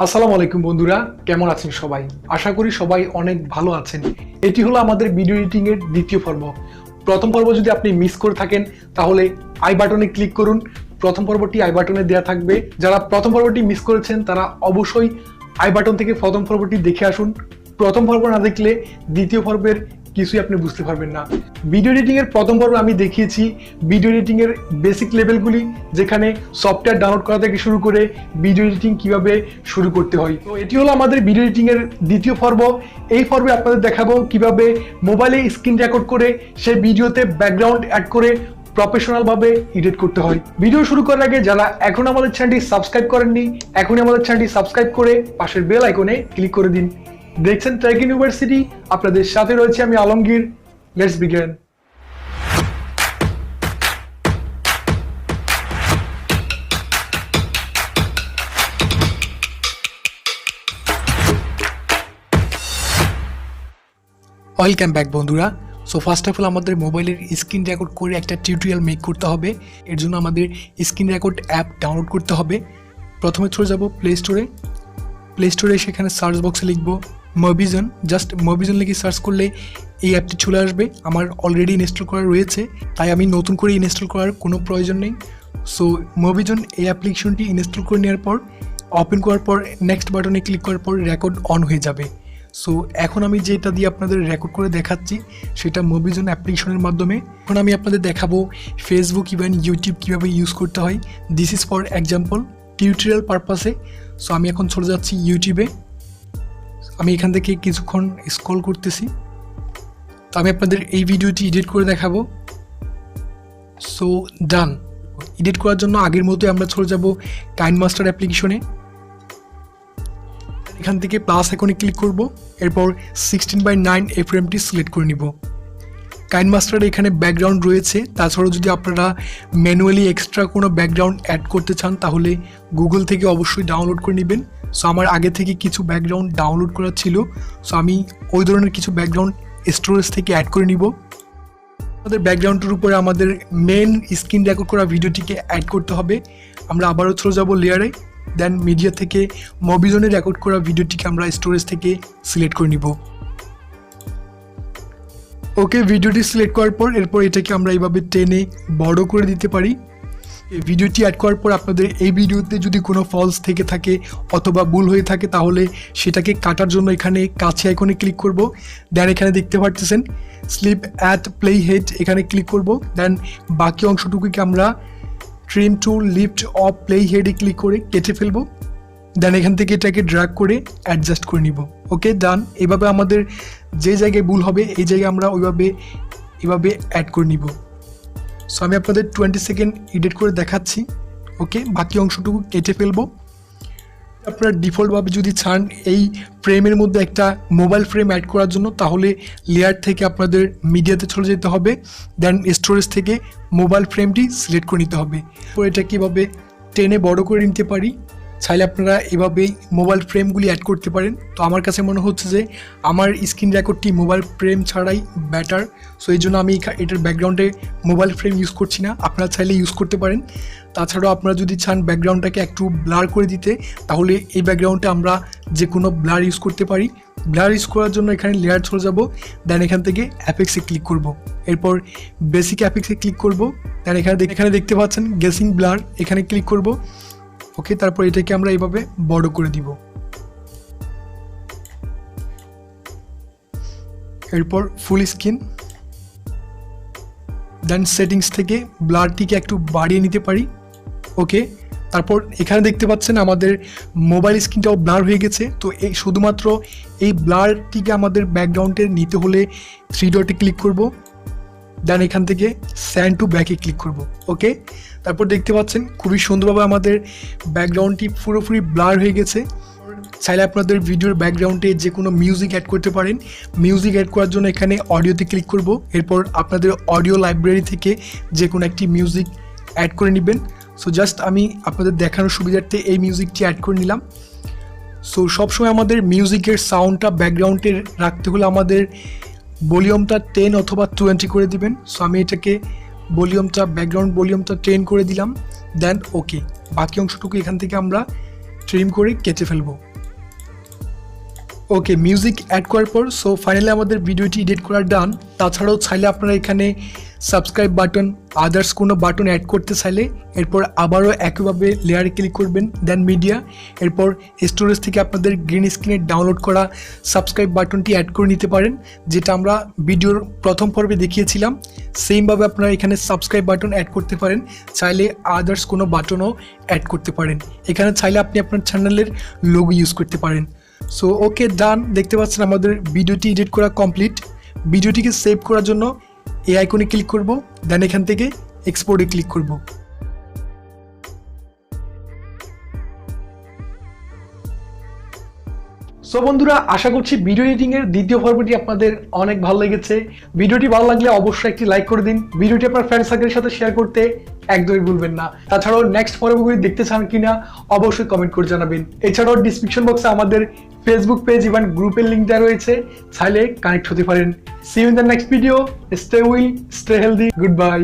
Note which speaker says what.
Speaker 1: আসসালামু আলাইকুম বন্ধুরা, কেমন আছেন সবাই? আশা করি সবাই অনেক ভালো আছেন। এটি হলো আমাদের ভিডিও এডিটিং এর দ্বিতীয় পর্ব। প্রথম পর্ব যদি আপনি মিস করে থাকেন তাহলে আই বাটনে ক্লিক করুন। প্রথম পর্বটি আই বাটনে দেওয়া থাকবে। যারা প্রথম পর্বটি মিস করেছেন তারা অবশ্যই আই বাটন থেকে প্রথম পর্বটি দেখে আসুন। প্রথম পর্ব না দেখলে দ্বিতীয় পর্বের কিছুই আপনি বুঝতে পারবেন না। ভিডিও এডিটিং এর প্রথম পর্বে আমি দেখিয়েছি ভিডিও এডিটিং এর বেসিক লেভেলগুলি, যেখানে সফটওয়্যার ডাউনলোড করা থেকে শুরু করে ভিডিও এডিটিং কিভাবে শুরু করতে হয়। তো এটি হলো আমাদের ভিডিও এডিটিং এর দ্বিতীয় পর্ব। এই পর্বে আপনাদের দেখাবো কিভাবে মোবাইলে স্ক্রিন রেকর্ড করে সেই ভিডিওতে ব্যাকগ্রাউন্ড অ্যাড করে প্রফেশনাল ভাবে এডিট করতে হয়। ভিডিও শুরু করার আগে যারা এখন আমাদের চ্যানেলটি সাবস্ক্রাইব করেননি, এখনই আমাদের চ্যানেলটি সাবস্ক্রাইব করে পাশের বেল আইকনে ক্লিক করে দিন। দেখছেন ট্র্যাক ইউনিভার্সিটি, আপনাদের সাথে রয়েছে আমি Alamgir. Let's begin. Welcome back বন্ধুরা। সো ফার্স্ট অফ অল আমাদের মোবাইলের স্ক্রিন রেকর্ড করে একটা টিউটোরিয়াল মেক করতে হবে। এর জন্য আমাদের স্ক্রিন রেকর্ড অ্যাপ ডাউনলোড করতে হবে। প্রথমে চলে যাব প্লে স্টোরে, সেখানে সার্চ বক্সে লিখব মোবিজন। জাস্ট মোবিজন লিখে সার্চ করলে এই অ্যাপটি চলে আসবে। আমার অলরেডি ইনস্টল করা রয়েছে, তাই আমি নতুন করে ইনস্টল করার কোনো প্রয়োজন নেই। সো মোবিজন এই অ্যাপ্লিকেশনটি ইনস্টল করে নেওয়ার পর ওপেন করার পর নেক্সট বাটনে ক্লিক করার পর রেকর্ড অন হয়ে যাবে। সো এখন আমি যেটা দিয়ে আপনাদের রেকর্ড করে দেখাচ্ছি সেটা মোবিজন অ্যাপ্লিকেশনের মাধ্যমে। এখন আমি আপনাদের দেখাবো ফেসবুক ইভেন ইউটিউব কীভাবে ইউজ করতে হয়। This is for example tutorial পারপাসে। সো আমি এখন চলে যাচ্ছি ইউটিউবে। আমি এখান থেকে কিছুক্ষণ স্ক্রল করতেছি। তো আমি আপনাদের এই ভিডিওটি এডিট করে দেখাবো। সো ডান। এডিট করার জন্য আগের মতোই আমরা চলে যাব কাইনমাস্টার অ্যাপ্লিকেশনে। এখান থেকে প্লাস আইকনে ক্লিক করব, এরপর 16:9 এফএমটি সিলেক্ট করে নিব। কাইনমাস্টারে এখানে ব্যাকগ্রাউন্ড রয়েছে, তাছাড়াও যদি আপনারা ম্যানুয়ালি এক্সট্রা কোনো ব্যাকগ্রাউন্ড অ্যাড করতে চান তাহলে গুগল থেকে অবশ্যই ডাউনলোড করে নেবেন। সো আমার আগে থেকে কিছু ব্যাকগ্রাউন্ড ডাউনলোড করা ছিল, সো আমি ওই ধরনের কিছু ব্যাকগ্রাউন্ড স্টোরেজ থেকে অ্যাড করে নিব। আমাদের ব্যাকগ্রাউন্ডের উপরে আমাদের মেন স্ক্রিন রেকর্ড করা ভিডিওটিকে অ্যাড করতে হবে। আমরা আবারও চলে যাব লেয়ারে, দেন মিডিয়া থেকে মোবিজনে রেকর্ড করা ভিডিওটিকে আমরা স্টোরেজ থেকে সিলেক্ট করে নিব। ওকে, ভিডিওটি সিলেক্ট করার পর এরপর এটাকে আমরা এইভাবে টেনে বড় করে দিতে পারি। এই ভিডিওটি অ্যাড করার পর আপনাদের এই ভিডিওতে যদি কোনো ফলস থেকে থাকে অথবা ভুল হয়ে থাকে তাহলে সেটাকে কাটার জন্য এখানে কাছে আইকনে ক্লিক করব। দেন এখানে দেখতে পাচ্ছেন স্লিপ অ্যাট প্লেহেড, এখানে ক্লিক করব। দেন বাকি অংশটুকুকে আমরা ট্রিম টু লিফট অফ প্লেহেডে ক্লিক করে কেটে ফেলবো। দেন এখান থেকে এটাকে ড্র্যাগ করে অ্যাডজাস্ট করে নিব। ওকে ডান। এভাবে আমাদের যে জায়গায় ভুল হবে এই জায়গায় আমরা এভাবে অ্যাড করে নিব। সো আমি আপনাদের 20 সেকেন্ড এডিট করে দেখাচ্ছি। ওকে, বাকি অংশটুকু কেটে ফেলবো। আপনারা ডিফল্টভাবে যদি চান এই ফ্রেমের মধ্যে একটা মোবাইল ফ্রেম অ্যাড করার জন্য তাহলে লেয়ার থেকে আপনাদের মিডিয়াতে চলে যেতে হবে, দেন স্টোরেজ থেকে মোবাইল ফ্রেমটি সিলেক্ট করে নিতে হবে। তো এটা কীভাবে টেনে বড় করে নিতে পারি, চাইলে আপনারা এভাবেই মোবাইল ফ্রেমগুলি অ্যাড করতে পারেন। তো আমার কাছে মনে হচ্ছে যে আমার স্ক্রিন রেকর্ডটি মোবাইল ফ্রেম ছাড়াই বেটার। সো এই জন্য আমি এটার ব্যাকগ্রাউন্ডে মোবাইল ফ্রেম ইউজ করছি না, আপনারা চাইলে ইউজ করতে পারেন। তাছাড়াও আপনারা যদি চান ব্যাকগ্রাউন্ডটাকে একটু ব্লার করে দিতে তাহলে এই ব্যাকগ্রাউন্ডে আমরা যে কোনো ব্লার ইউজ করতে পারি। ব্লার ইউজ করার জন্য এখানে লেয়ার চলে যাব, দেন এখান থেকে অ্যাপেক্সে ক্লিক করব, এরপর বেসিক অ্যাপেক্সে ক্লিক করব। দেন এখানে দেখতে পাচ্ছেন গেসিং ব্লার, এখানে ক্লিক করব। ওকে, তারপর এটাকে আমরা এইভাবে বড় করে দিব। এরপর ফুল স্ক্রিন, দেন সেটিংস থেকে ব্লারটিকে একটু বাড়িয়ে নিতে পারি। ওকে, তারপর এখানে দেখতে পাচ্ছেন আমাদের মোবাইল স্ক্রিনটাও ব্লার হয়ে গেছে। তো এই শুধুমাত্র এই ব্লারটিকে আমাদের ব্যাকগ্রাউন্ডে নিতে হলে 3 ডটে ক্লিক করব, দেন এখান থেকে স্যান্ড টু ব্যাকে ক্লিক করব। ওকে, তারপর দেখতে পাচ্ছেন খুবই সুন্দরভাবে আমাদের ব্যাকগ্রাউন্ডটি পুরোপুরি ব্লার হয়ে গেছে। চাইলে আপনাদের ভিডিওর ব্যাকগ্রাউন্ডে যে কোনো মিউজিক অ্যাড করতে পারেন। মিউজিক অ্যাড করার জন্য এখানে অডিওতে ক্লিক করব, এরপর আপনাদের অডিও লাইব্রেরি থেকে যে কোনো একটি মিউজিক অ্যাড করে নেবেন। সো জাস্ট আমি আপনাদের দেখানোর সুবিধার্থে এই মিউজিকটি অ্যাড করে নিলাম। সো সবসময় আমাদের মিউজিকের সাউন্ডটা ব্যাকগ্রাউন্ডে রাখতে হলে আমাদের ভলিউমটা 10 অথবা 20 করে দিবেন। সো আমি এটাকে ব্যাকগ্রাউন্ড ভলিউমটা 10 করে দিলাম, দেন ওকে। বাকি অংশটুকু এখান থেকে আমরা ট্রিম করে কেটে ফেলবো। ওকে, মিউজিক অ্যাড করার পর সো ফাইনালি আমাদের ভিডিওটি এডিট করা ডান। তাছাড়াও চাইলে আপনারা এখানে সাবস্ক্রাইব বাটন, আদার্স কোনো বাটন অ্যাড করতে চাইলে এরপর আবারও একইভাবে লেয়ারে ক্লিক করবেন, দেন মিডিয়া, এরপর স্টোরেজ থেকে আপনাদের গ্রিন স্ক্রিনে ডাউনলোড করা সাবস্ক্রাইব বাটনটি অ্যাড করে নিতে পারেন, যেটা আমরা ভিডিওর প্রথম পর্বে দেখিয়েছিলাম। সেমভাবে আপনারা এখানে সাবস্ক্রাইব বাটন অ্যাড করতে পারেন, চাইলে আদার্স কোনো বাটনও অ্যাড করতে পারেন। এখানে চাইলে আপনি আপনার চ্যানেলের লোগো ইউজ করতে পারেন। সো ওকে, ডান। দেখতে পাচ্ছেন আমাদের ভিডিওটি এডিট করা কমপ্লিট। ভিডিওটিকে সেভ করার জন্য এই আইকনে ক্লিক করব, দেন এখান থেকে এক্সপোর্টে ক্লিক করব। সো বন্ধুরা, আশা করছি ভিডিও এডিটিং এর দ্বিতীয় পর্বটি আপনাদের অনেক ভালো লেগেছে। ভিডিওটি ভালো লাগলে অবশ্যই একটি লাইক করে দিন। ভিডিওটি আপনার ফ্রেন্ড সার্কেলের সাথে শেয়ার করতে একদমই ভুলবেন না। তাছাড়াও নেক্সট পর্বগুলি দেখতে চান কিনা অবশ্যই কমেন্ট করে জানাবেন। এছাড়াও ডিসক্রিপশন বক্সে আমাদের ফেসবুক পেজ এবং গ্রুপের লিঙ্ক দেওয়া রয়েছে, চাইলে কানেক্ট হতে পারেন। See you in the next video. Stay well, stay healthy, good by.